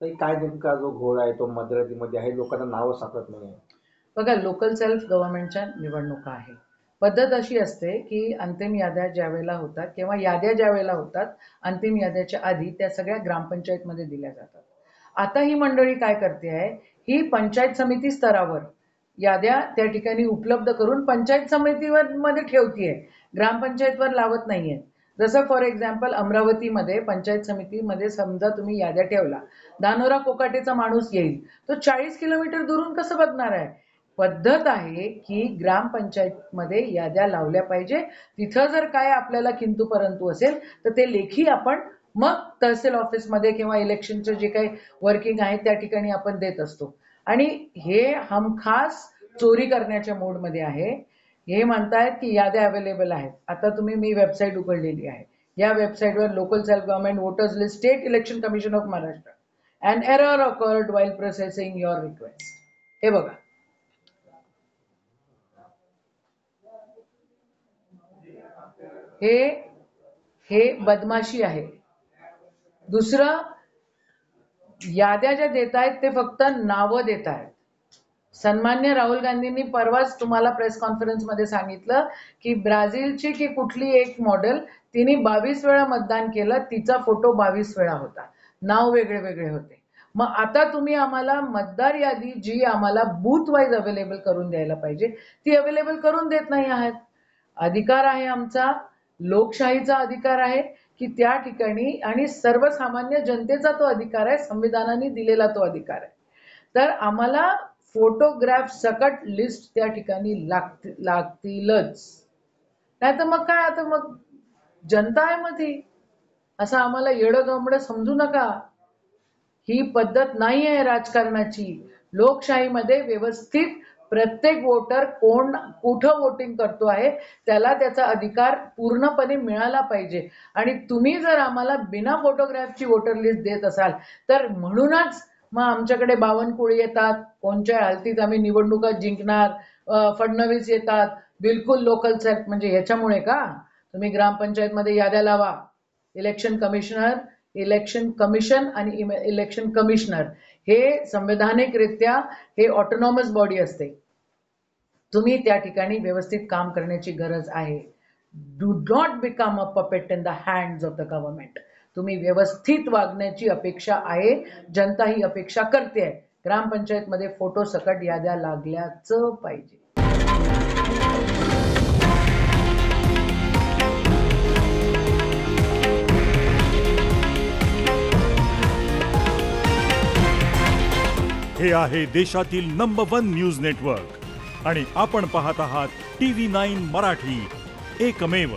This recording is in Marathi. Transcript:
ताई काय नेमका जो घोळ आहे तो मध्यरात्रीमध्ये आहे, लोकांना नावं सापडत नाही आहे. बघा, लोकल सेल्फ गव्हर्नमेंटच्या निवडणुका आहे. पद्धत अशी असते की अंतिम याद्या ज्यावेळेला होतात किंवा याद्या ज्यावेळेला होतात अंतिम याद्याच्या आधी त्या सगळ्या ग्रामपंचायतमध्ये दिल्या जातात. आता ही मंडळी काय करते आहे, ही पंचायत समिती स्तरावर याद्या त्या ठिकाणी उपलब्ध करून पंचायत समितीवर मध्ये ठेवतीये, ग्रामपंचायतवर लावत नाहीये. जसं फॉर एक्झाम्पल अमरावतीमध्ये पंचायत समितीमध्ये समजा तुम्ही याद्या ठेवला, धानोरा कोकाटेचा माणूस येईल, तो 40 किलोमीटर दुरून कसं बघणार आहे? पद्धत आहे की ग्रामपंचायतमध्ये याद्या लावल्या पाहिजे. तिथं जर काय आपल्याला किंतु परंतु असेल तर ते लेखी आपण मग तहसील ऑफिसमध्ये किंवा इलेक्शनचं जे काही वर्किंग आहे त्या ठिकाणी आपण देत असतो. आणि हे हमखास चोरी करण्याच्या मोडमध्ये आहे. हे म्हणतायत की याद्या अवेलेबल आहेत. आता तुम्ही मी वेबसाईट उघडलेली आहे, या वेबसाईटवर local self government voters list state election commission of Maharashtra and error awkward while processing your request. हे बघा, हे बदमाशी आहे. दुसरं, याद्या ज्या देत आहेत ते फक्त नावं देत आहेत. सन्मान्य राहुल गांधींनी परवाच तुम्हाला प्रेस कॉन्फरन्समध्ये सांगितलं की ब्राझीलची की कुठली एक मॉडेल तिने 22 वेळा मतदान केलं, तिचा फोटो 22 वेळा होता, नाव वेगळे वेगळे होते. मग आता तुम्ही आम्हाला मतदार यादी जी आम्हाला बूथ वाईज अवेलेबल करून द्यायला पाहिजे ती अवेलेबल करून देत नाही आहेत. अधिकार आहे आमचा, लोकशाहीचा अधिकार आहे की त्या ठिकाणी, आणि सर्वसामान्य जनतेचा तो अधिकार आहे, संविधानाने दिलेला तो अधिकार आहे. तर आम्हाला फोटोग्राफ सकट लिस्ट त्या ठिकाणी लागतीलच. नाही तर मग काय, आता मग जनता आहे मग ती, असं आम्हाला येडं गमडं समजू नका. ही पद्धत नाही आहे राजकारणाची. लोकशाहीमध्ये व्यवस्थित प्रत्येक वोटर कोण कुठं वोटिंग करतो आहे त्याला त्याचा अधिकार पूर्णपणे मिळाला पाहिजे. आणि तुम्ही जर आम्हाला बिना फोटोग्राफची वोटर लिस्ट देत असाल तर म्हणूनच मग आमच्याकडे बावनकुळी येतात, कोणत्या हालतीत आम्ही निवडणुका जिंकणार, फडणवीस येतात, बिलकुल लोकल सेल्फ. म्हणजे ह्याच्यामुळे का तुम्ही ग्रामपंचायतमध्ये याद्या लावा, इलेक्शन कमिशन आणि इलेक्शन कमिशनर हे संवैधानिकरित्या हे ऑटोनॉमस बॉडी असते. तुम्ही त्या ठिकाणी व्यवस्थित काम करण्याची गरज आहे. Do not become a puppet in the hands of the government. तुम्ही व्यवस्थित वागण्याची अपेक्षा आहे, जनता ही अपेक्षा करते. ग्रामपंचायतमध्ये फोटो सकट याद्या लागल्याच पाहिजे. हे आहे देशातील नंबर 1 न्यूज नेटवर्क आणि आपण पाहत आहात TV9 मराठी, एकमेव.